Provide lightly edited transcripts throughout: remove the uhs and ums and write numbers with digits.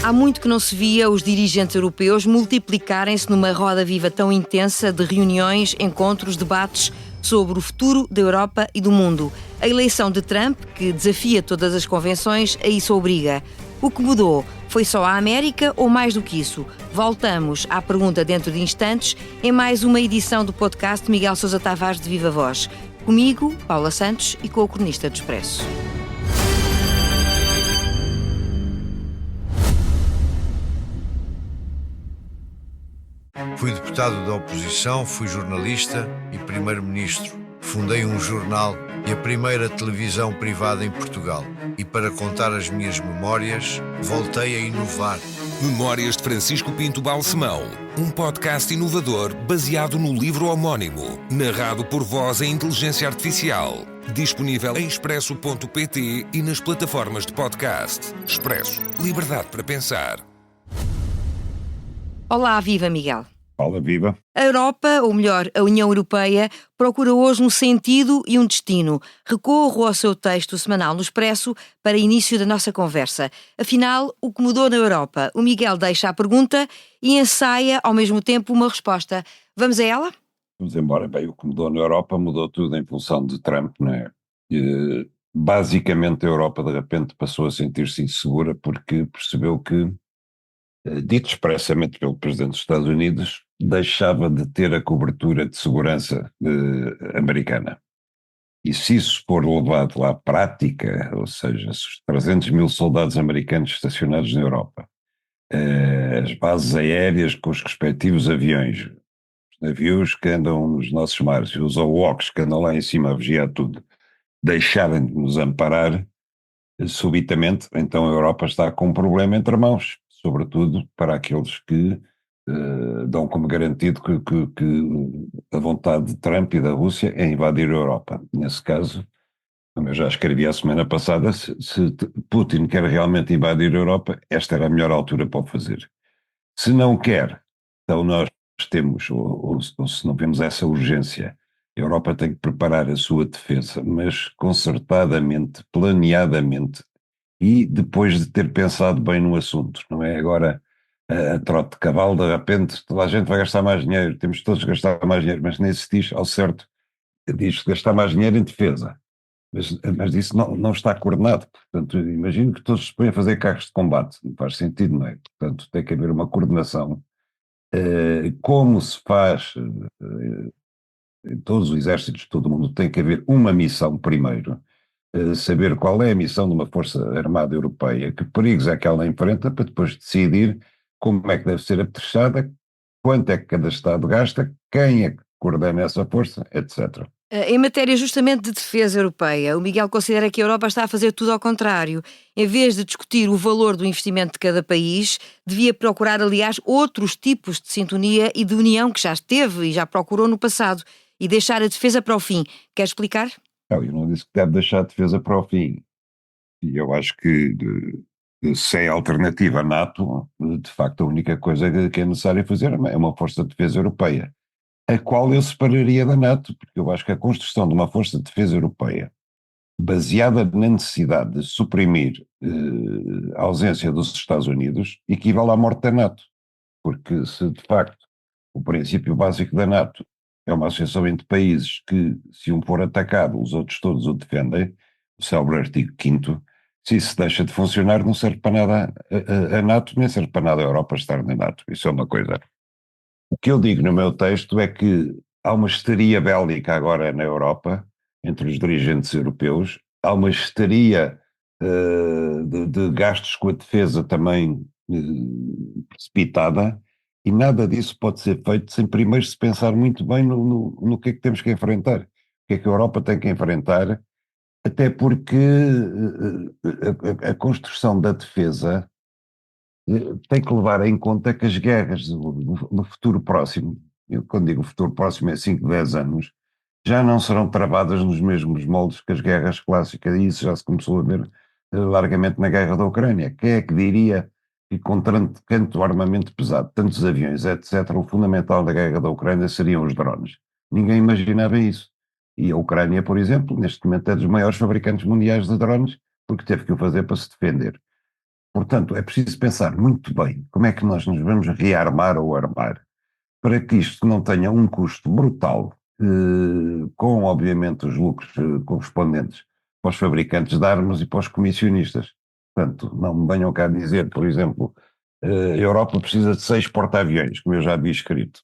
Há muito que não se via os dirigentes europeus multiplicarem-se numa roda viva tão intensa de reuniões, encontros, debates sobre o futuro da Europa e do mundo. A eleição de Trump, que desafia todas as convenções, a isso obriga. O que mudou? Foi só a América ou mais do que isso? Voltamos à pergunta dentro de instantes em mais uma edição do podcast Miguel Sousa Tavares de Viva Voz. Comigo, Paula Santos, e com o cronista do Expresso. Fui deputado da oposição, fui jornalista e primeiro-ministro. Fundei um jornal e a primeira televisão privada em Portugal. E para contar as minhas memórias, voltei a inovar. Memórias de Francisco Pinto Balsemão, um podcast inovador baseado no livro homónimo, narrado por voz em inteligência artificial. Disponível em expresso.pt e nas plataformas de podcast. Expresso. Liberdade para pensar. Olá, viva Miguel. Olá, viva. A Europa, ou melhor, a União Europeia, procura hoje um sentido e um destino. Recorro ao seu texto semanal no Expresso para início da nossa conversa. Afinal, o que mudou na Europa? O Miguel deixa a pergunta e ensaia ao mesmo tempo uma resposta. Vamos a ela? Vamos embora. Bem, o que mudou na Europa mudou tudo em função de Trump, não é? Basicamente a Europa de repente passou a sentir-se insegura porque percebeu que, dito expressamente pelo Presidente dos Estados Unidos, deixava de ter a cobertura de segurança americana. E se isso for levado à prática, ou seja, se os 300 mil soldados americanos estacionados na Europa, as bases aéreas com os respectivos aviões, os navios que andam nos nossos mares e os AWACS que andam lá em cima a vigiar tudo, deixarem de nos amparar subitamente, então a Europa está com um problema entre mãos, sobretudo para aqueles que dão como garantido que a vontade de Trump e da Rússia é invadir a Europa. Nesse caso, como eu já escrevi a semana passada, se Putin quer realmente invadir a Europa, esta era a melhor altura para o fazer. Se não quer, então nós temos, ou se não vemos essa urgência, a Europa tem que preparar a sua defesa, mas concertadamente, planeadamente, e depois de ter pensado bem no assunto, não é agora a trote de cavalo, de repente toda a gente vai gastar mais dinheiro, temos todos de gastar mais dinheiro, mas nem se diz ao certo, diz-se gastar mais dinheiro em defesa, mas isso não está coordenado. Portanto, imagino que todos se põem a fazer carros de combate, não faz sentido, não é? Portanto, tem que haver uma coordenação, como se faz em todos os exércitos de todo o mundo, tem que haver uma missão primeiro, saber qual é a missão de uma força armada europeia, que perigos é que ela enfrenta, para depois decidir como é que deve ser apetrechada, quanto é que cada Estado gasta, quem é que coordena essa força, etc. Em matéria justamente de defesa europeia, o Miguel considera que a Europa está a fazer tudo ao contrário. Em vez de discutir o valor do investimento de cada país, devia procurar, aliás, outros tipos de sintonia e de união que já esteve e já procurou no passado, e deixar a defesa para o fim. Quer explicar? Não, eu não disse que deve deixar a defesa para o fim. E eu acho que sem alternativa à NATO, de facto a única coisa que é necessário fazer é uma força de defesa europeia, a qual eu separaria da NATO, porque eu acho que a construção de uma força de defesa europeia, baseada na necessidade de suprimir a ausência dos Estados Unidos, equivale à morte da NATO. Porque se de facto o princípio básico da NATO é uma associação entre países que, se um for atacado, os outros todos o defendem, o célebre artigo 5º, se isso deixa de funcionar, não serve para nada a NATO, nem serve para nada a Europa estar na NATO. Isso é uma coisa. O que eu digo no meu texto é que há uma histeria bélica agora na Europa, entre os dirigentes europeus, há uma histeria de gastos com a defesa também precipitada, e nada disso pode ser feito sem primeiro se pensar muito bem no que é que temos que enfrentar, o que é que a Europa tem que enfrentar, até porque a construção da defesa tem que levar em conta que as guerras no futuro próximo, eu quando digo futuro próximo é 5, 10 anos, já não serão travadas nos mesmos moldes que as guerras clássicas, e isso já se começou a ver largamente na guerra da Ucrânia. Quem é que diria que com tanto armamento pesado, tantos aviões, etc., o fundamental da guerra da Ucrânia seriam os drones? Ninguém imaginava isso. E a Ucrânia, por exemplo, neste momento é dos maiores fabricantes mundiais de drones, porque teve que o fazer para se defender. Portanto, é preciso pensar muito bem como é que nós nos vamos rearmar ou armar para que isto não tenha um custo brutal, com obviamente os lucros correspondentes para os fabricantes de armas e para os comissionistas. Portanto, não me venham cá dizer, por exemplo, a Europa precisa de 6 porta-aviões, como eu já havia escrito,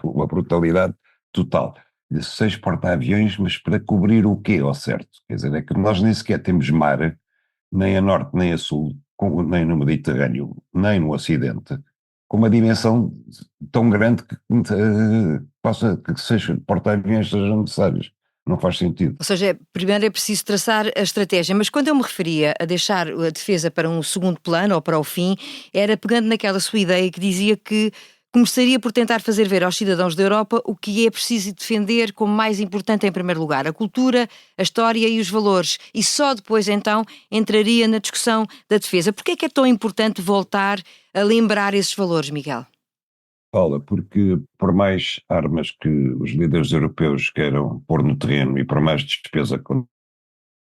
uma brutalidade total. De 6 porta-aviões, mas para cobrir o quê ao certo? Quer dizer, é que nós nem sequer temos mar, nem a norte nem a sul, nem no Mediterrâneo, nem no Ocidente, com uma dimensão tão grande que 6 porta-aviões sejam necessários. Não faz sentido. Ou seja, primeiro é preciso traçar a estratégia, mas quando eu me referia a deixar a defesa para um segundo plano ou para o fim, era pegando naquela sua ideia que dizia que começaria por tentar fazer ver aos cidadãos da Europa o que é preciso defender como mais importante em primeiro lugar, a cultura, a história e os valores, e só depois então entraria na discussão da defesa. Por que é tão importante voltar a lembrar esses valores, Miguel? Paula, porque por mais armas que os líderes europeus queiram pôr no terreno e por mais despesa com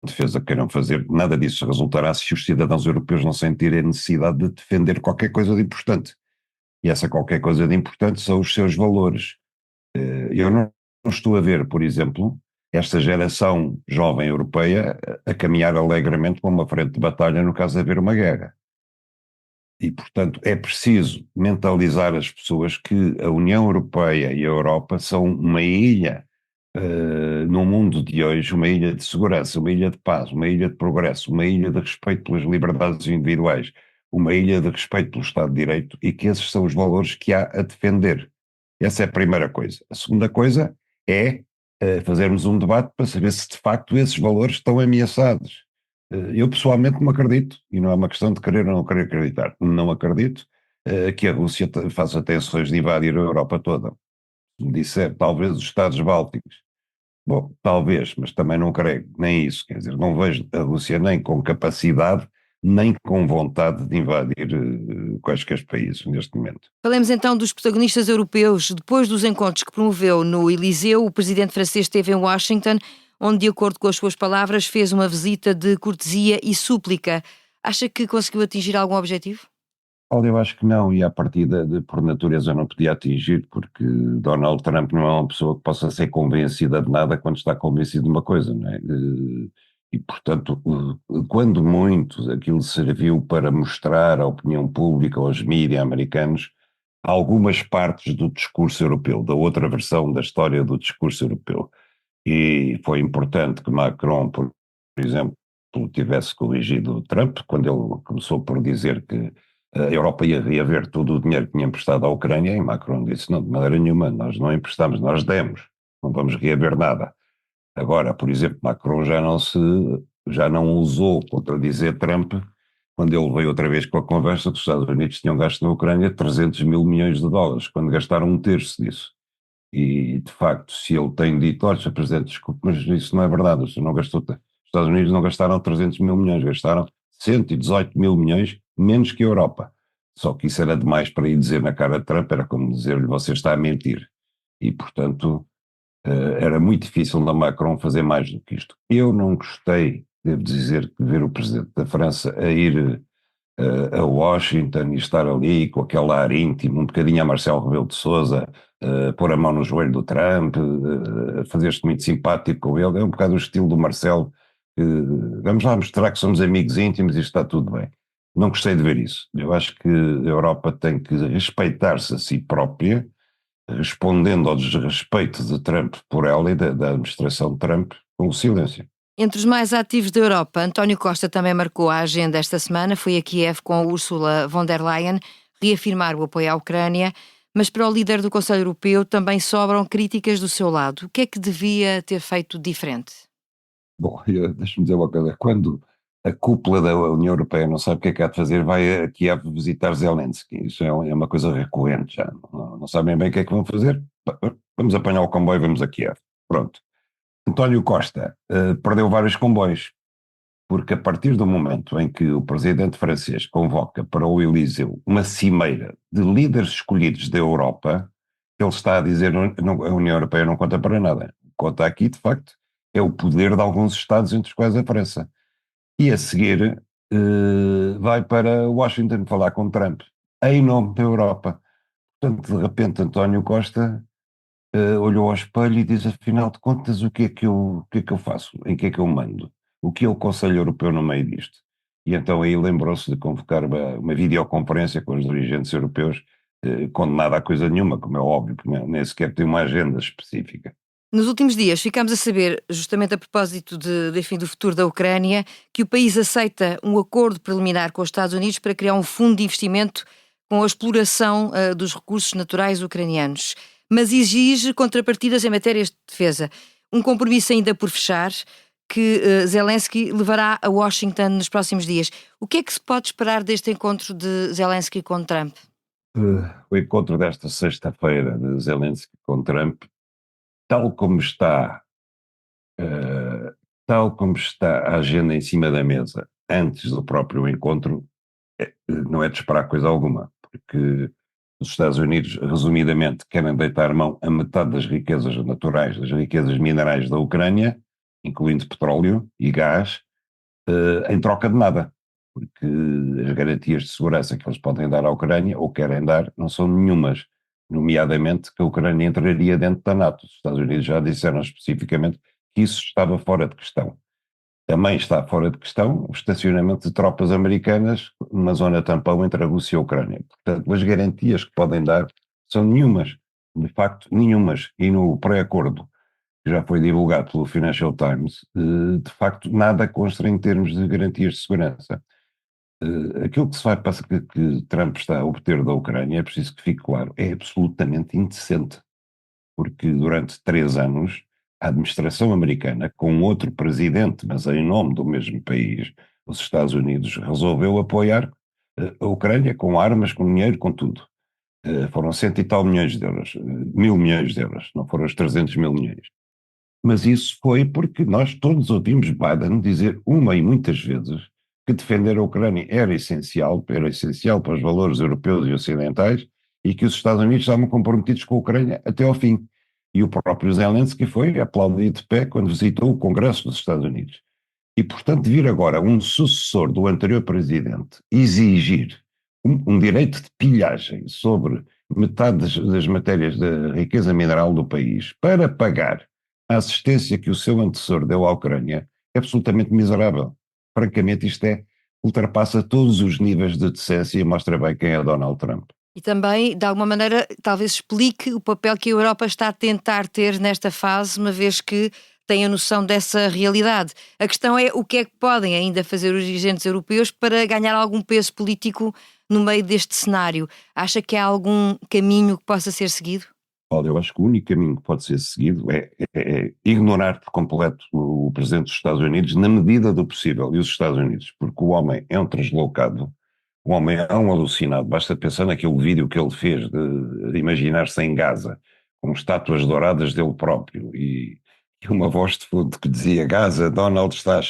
defesa queiram fazer, nada disso resultará se os cidadãos europeus não sentirem a necessidade de defender qualquer coisa de importante. E essa qualquer coisa de importante são os seus valores. Eu não estou a ver, por exemplo, esta geração jovem europeia a caminhar alegremente para uma frente de batalha no caso de haver uma guerra. E, portanto, é preciso mentalizar as pessoas que a União Europeia e a Europa são uma ilha, no mundo de hoje, uma ilha de segurança, uma ilha de paz, uma ilha de progresso, uma ilha de respeito pelas liberdades individuais, uma ilha de respeito pelo Estado de Direito, e que esses são os valores que há a defender. Essa é a primeira coisa. A segunda coisa é fazermos um debate para saber se de facto esses valores estão ameaçados. Eu pessoalmente não acredito, e não é uma questão de querer ou não querer acreditar, não acredito que a Rússia faça tensões de invadir a Europa toda. Me disser, talvez os Estados Bálticos. Bom, talvez, mas também não creio, nem isso. Quer dizer, não vejo a Rússia nem com capacidade, nem com vontade de invadir quaisquer países neste momento. Falemos então dos protagonistas europeus. Depois dos encontros que promoveu no Eliseu, o presidente francês esteve em Washington, onde, de acordo com as suas palavras, fez uma visita de cortesia e súplica. Acha que conseguiu atingir algum objetivo? Olha, eu acho que não, e à partida, por natureza, não podia atingir, porque Donald Trump não é uma pessoa que possa ser convencida de nada quando está convencido de uma coisa, não é? E, portanto, quando muito aquilo serviu para mostrar à opinião pública, aos mídias americanos, algumas partes do discurso europeu, da outra versão da história do discurso europeu. E foi importante que Macron, por exemplo, tivesse corrigido Trump, quando ele começou por dizer que a Europa ia reaver todo o dinheiro que tinha emprestado à Ucrânia, e Macron disse, não, de maneira nenhuma, nós não emprestamos, nós demos, não vamos reaver nada. Agora, por exemplo, Macron já não usou contradizer Trump, quando ele veio outra vez com a conversa que os Estados Unidos tinham gasto na Ucrânia 300 mil milhões de dólares, quando gastaram um terço disso. E, de facto, se ele tem dito, olha, Sr. Presidente, desculpe, mas isso não é verdade, os Estados Unidos não gastaram 300 mil milhões, gastaram 118 mil milhões, menos que a Europa. Só que isso era demais para ir dizer na cara de Trump, era como dizer-lhe, você está a mentir. E, portanto, era muito difícil na Macron fazer mais do que isto. Eu não gostei, devo dizer, de ver o Presidente da França a ir a Washington e estar ali com aquele ar íntimo, um bocadinho a Marcelo Rebelo de Sousa, pôr a mão no joelho do Trump, fazer-se muito simpático com ele, é um bocado o estilo do Marcelo, vamos lá mostrar que somos amigos íntimos e está tudo bem. Não gostei de ver isso. Eu acho que a Europa tem que respeitar-se a si própria, respondendo ao desrespeito de Trump por ela e da administração de Trump com o silêncio. Entre os mais ativos da Europa, António Costa também marcou a agenda esta semana, foi a Kiev com Ursula von der Leyen reafirmar o apoio à Ucrânia, mas para o líder do Conselho Europeu também sobram críticas do seu lado. O que é que devia ter feito diferente? Bom, deixa-me dizer uma coisa, quando a cúpula da União Europeia não sabe o que é há de fazer, vai a Kiev visitar Zelensky, isso é uma coisa recorrente já, não sabem bem o que é que vão fazer, vamos apanhar o comboio, vamos a Kiev, pronto. António Costa perdeu vários comboios, porque a partir do momento em que o presidente francês convoca para o Eliseu uma cimeira de líderes escolhidos da Europa, ele está a dizer que a União Europeia não conta para nada. Conta aqui, de facto, é o poder de alguns Estados, entre os quais a França. E a seguir, vai para Washington falar com Trump, em nome da Europa. Portanto, de repente, António Costa olhou ao espelho e diz, afinal de contas, o que é que eu faço? Em que é que eu mando? O que é o Conselho Europeu no meio disto? E então aí lembrou-se de convocar uma videoconferência com os dirigentes europeus, condenada a coisa nenhuma, como é óbvio, porque nem sequer tem uma agenda específica. Nos últimos dias ficámos a saber, justamente a propósito enfim, do futuro da Ucrânia, que o país aceita um acordo preliminar com os Estados Unidos para criar um fundo de investimento com a exploração dos recursos naturais ucranianos, mas exige contrapartidas em matérias de defesa. Um compromisso ainda por fechar, que Zelensky levará a Washington nos próximos dias. O que é que se pode esperar deste encontro de Zelensky com Trump? O encontro desta sexta-feira de Zelensky com Trump, tal como está, uh, tal como está a agenda em cima da mesa antes do próprio encontro, não é de esperar coisa alguma, porque os Estados Unidos, resumidamente, querem deitar mão a metade das riquezas naturais, das riquezas minerais da Ucrânia, incluindo petróleo e gás, em troca de nada, porque as garantias de segurança que eles podem dar à Ucrânia, ou querem dar, não são nenhumas, nomeadamente que a Ucrânia entraria dentro da NATO. Os Estados Unidos já disseram especificamente que isso estava fora de questão. Também está fora de questão o estacionamento de tropas americanas numa zona tampão entre a Rússia e a Ucrânia. Portanto, as garantias que podem dar são nenhumas, de facto nenhumas. E no pré-acordo que já foi divulgado pelo Financial Times, de facto nada consta em termos de garantias de segurança. Aquilo que se vai passar, que Trump está a obter da Ucrânia, é preciso que fique claro, é absolutamente indecente, porque durante 3 anos a administração americana, com outro presidente, mas em nome do mesmo país, os Estados Unidos, resolveu apoiar a Ucrânia com armas, com dinheiro, com tudo. Foram 100 e tal milhões de euros, 1.000 milhões de euros, não foram os 300 mil milhões. Mas isso foi porque nós todos ouvimos Biden dizer uma e muitas vezes que defender a Ucrânia era essencial para os valores europeus e ocidentais e que os Estados Unidos estavam comprometidos com a Ucrânia até ao fim. E o próprio Zelensky foi aplaudido de pé quando visitou o Congresso dos Estados Unidos. E, portanto, vir agora um sucessor do anterior presidente exigir um direito de pilhagem sobre metade das matérias da riqueza mineral do país para pagar a assistência que o seu antecessor deu à Ucrânia é absolutamente miserável. Francamente, ultrapassa todos os níveis de decência e mostra bem quem é Donald Trump. E também, de alguma maneira, talvez explique o papel que a Europa está a tentar ter nesta fase, uma vez que tem a noção dessa realidade. A questão é o que é que podem ainda fazer os dirigentes europeus para ganhar algum peso político no meio deste cenário. Acha que há algum caminho que possa ser seguido? Olha, eu acho que o único caminho que pode ser seguido é ignorar por completo o presidente dos Estados Unidos na medida do possível, e os Estados Unidos, porque o homem é um translocado, o homem é um alucinado. Basta pensar naquele vídeo que ele fez de imaginar-se em Gaza, com estátuas douradas dele próprio e uma voz de fundo que dizia: Gaza, Donald está a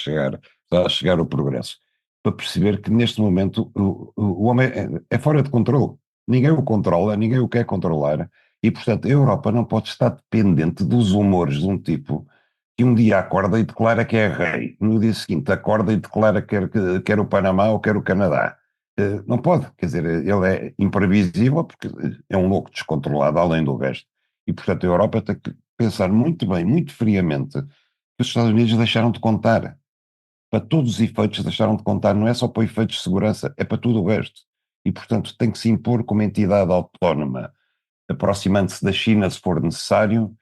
chegar o progresso. Para perceber que neste momento o homem é fora de controle. Ninguém o controla, ninguém o quer controlar. E, portanto, a Europa não pode estar dependente dos humores de um tipo que um dia acorda e declara que é rei, no dia seguinte acorda e declara que quer o Panamá ou quer o Canadá. Não pode, quer dizer, ele é imprevisível porque é um louco descontrolado além do resto. E, portanto, a Europa tem que pensar muito bem, muito friamente, que os Estados Unidos deixaram de contar. Para todos os efeitos deixaram de contar, não é só para efeitos de segurança, é para tudo o resto. E, portanto, tem que se impor como entidade autónoma, aproximando-se da China se for necessário,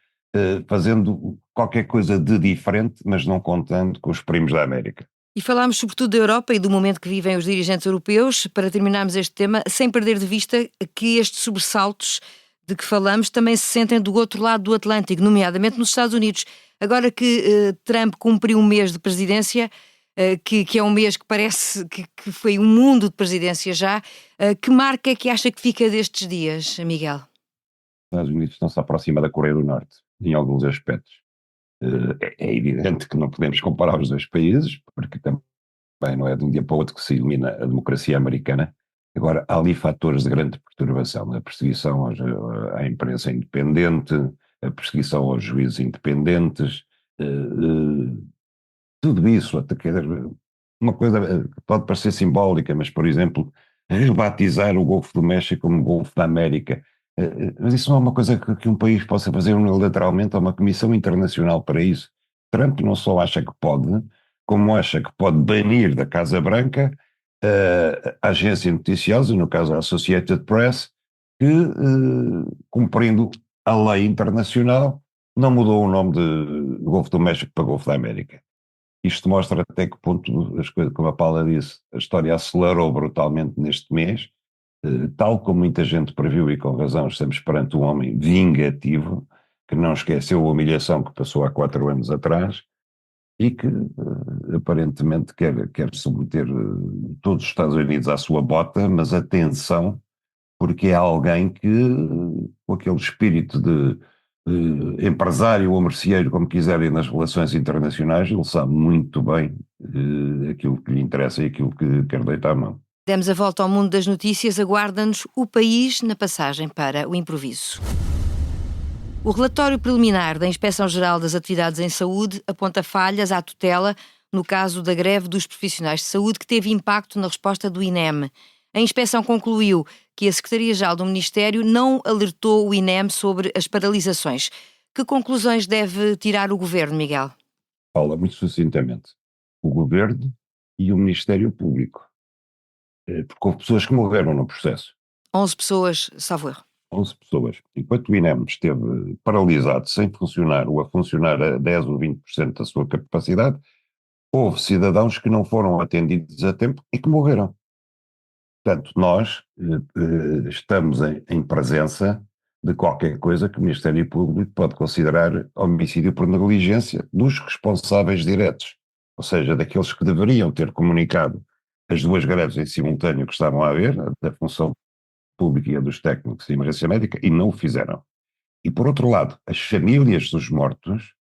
fazendo qualquer coisa de diferente, mas não contando com os primos da América. E falámos sobretudo da Europa e do momento que vivem os dirigentes europeus, para terminarmos este tema, sem perder de vista que estes sobressaltos de que falamos também se sentem do outro lado do Atlântico, nomeadamente nos Estados Unidos. Agora que Trump cumpriu um mês de presidência, que é um mês que parece que foi um mundo de presidência já, que marca é que acha que fica destes dias, Miguel? Os Estados Unidos estão-se a aproximar da Coreia do Norte, em alguns aspectos. É evidente que não podemos comparar os dois países, porque também não é de um dia para o outro que se elimina a democracia americana. Agora, há ali fatores de grande perturbação, a perseguição à imprensa independente, a perseguição aos juízes independentes, tudo isso, uma coisa que pode parecer simbólica, mas, por exemplo, rebatizar o Golfo do México como Golfo da América. Mas isso não é uma coisa que um país possa fazer unilateralmente, há uma comissão internacional para isso. Trump não só acha que pode, como acha que pode banir da Casa Branca a agência noticiosa, no caso a Associated Press, que, cumprindo a lei internacional, não mudou o nome de Golfo do México para Golfo da América. Isto mostra até que ponto, as coisas, como a Paula disse, a história acelerou brutalmente neste mês, tal como muita gente previu e com razão, estamos perante um homem vingativo, que não esqueceu a humilhação que passou há 4 anos atrás e que aparentemente quer submeter todos os Estados Unidos à sua bota, mas atenção, porque é alguém que, com aquele espírito de empresário ou merceeiro, como quiserem, nas relações internacionais, ele sabe muito bem aquilo que lhe interessa e aquilo que quer deitar à mão. Demos a volta ao mundo das notícias, aguarda-nos o país na passagem para o improviso. O relatório preliminar da Inspeção-Geral das Atividades em Saúde aponta falhas à tutela no caso da greve dos profissionais de saúde que teve impacto na resposta do INEM. A inspeção concluiu que a Secretaria-Geral do Ministério não alertou o INEM sobre as paralisações. Que conclusões deve tirar o Governo, Miguel? Paula, muito sucintamente. O Governo e o Ministério Público. Porque houve pessoas que morreram no processo. 11 pessoas, salvo erro. 11 pessoas. Enquanto o INEM esteve paralisado, sem funcionar, ou a funcionar a 10 ou 20% da sua capacidade, houve cidadãos que não foram atendidos a tempo e que morreram. Portanto, nós estamos em presença de qualquer coisa que o Ministério Público pode considerar homicídio por negligência dos responsáveis diretos, ou seja, daqueles que deveriam ter comunicado as 2 greves em simultâneo que estavam a haver, da função pública e a dos técnicos de emergência médica, e não o fizeram. E, por outro lado, as famílias dos mortos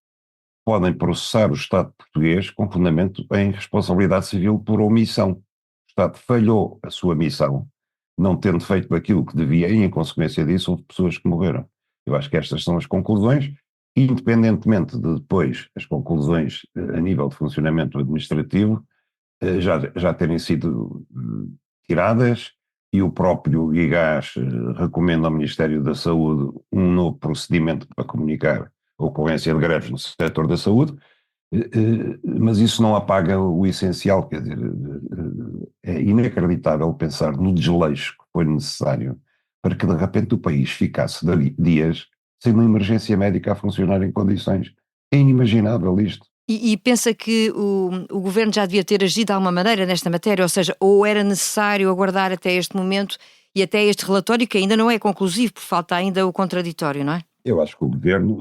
podem processar o Estado português com fundamento em responsabilidade civil por omissão. O Estado falhou a sua missão, não tendo feito aquilo que devia, e em consequência disso houve pessoas que morreram. Eu acho que estas são as conclusões, independentemente de depois as conclusões a nível de funcionamento administrativo já terem sido tiradas, e o próprio IGAS recomenda ao Ministério da Saúde um novo procedimento para comunicar a ocorrência de greves no setor da saúde, mas isso não apaga o essencial, quer dizer, é inacreditável pensar no desleixo que foi necessário para que de repente o país ficasse dias sem uma emergência médica a funcionar em condições. É inimaginável isto. E pensa que o Governo já devia ter agido de alguma maneira nesta matéria, ou seja, ou era necessário aguardar até este momento e até este relatório, que ainda não é conclusivo, porque falta ainda o contraditório, não é? Eu acho que o Governo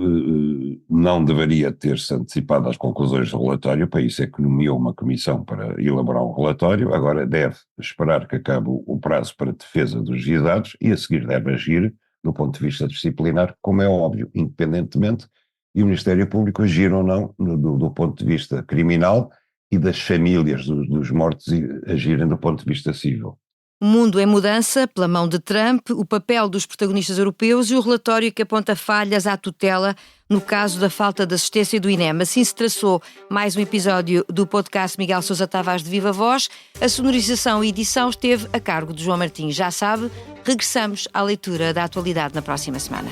não deveria ter-se antecipado às conclusões do relatório, para isso é que nomeou uma comissão para elaborar um relatório, agora deve esperar que acabe o prazo para defesa dos visados e a seguir deve agir do ponto de vista disciplinar, como é óbvio, independentemente e o Ministério Público agir ou não do ponto de vista criminal e das famílias dos mortos agirem do ponto de vista civil. O mundo em mudança, pela mão de Trump, o papel dos protagonistas europeus e o relatório que aponta falhas à tutela no caso da falta de assistência do INEM. Assim se traçou mais um episódio do podcast Miguel Sousa Tavares de Viva Voz. A sonorização e edição esteve a cargo de João Martins. Já sabe, regressamos à leitura da atualidade na próxima semana.